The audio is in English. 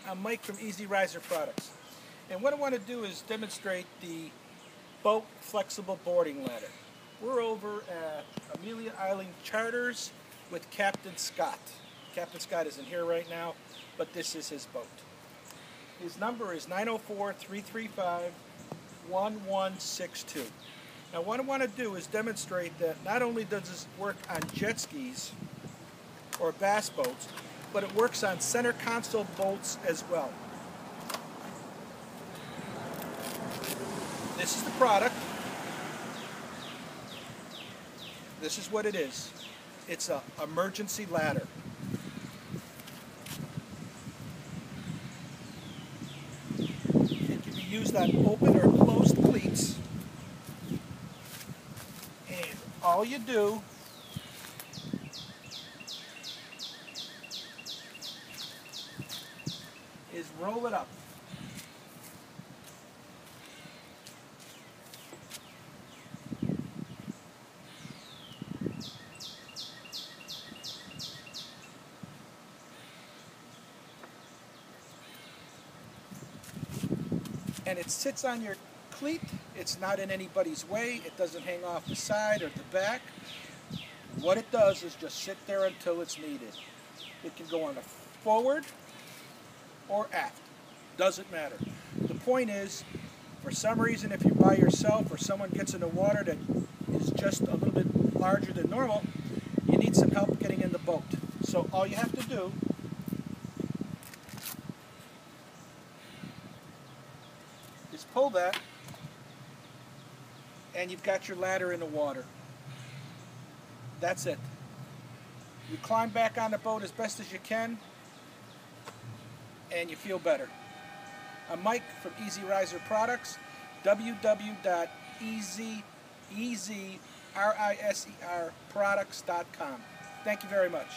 I'm Mike from Easy Riser Products, and what I want to do is demonstrate the boat flexible boarding ladder. We're over at Amelia Island Charters with Captain Scott. Captain Scott isn't here right now, but this is his boat. His number is 904-335-1162. Now what I want to do is demonstrate that not only does this work on jet skis or bass boats, but it works on center console boats as well. This is the product. This is what it is. It's an emergency ladder. It can be used on open or closed cleats. And all you do is roll it up. And it sits on your cleat. It's not in anybody's way. It doesn't hang off the side or the back. What it does is just sit there until it's needed. It can go on a forward or aft. Doesn't matter. The point is, for some reason, if you're by yourself or someone gets in the water that is just a little bit larger than normal, you need some help getting in the boat. So all you have to do is pull that, and you've got your ladder in the water. That's it. You climb back on the boat as best as you can, and you feel better. I'm Mike from Easy Riser Products, www.easyriserproducts.com. Thank you very much.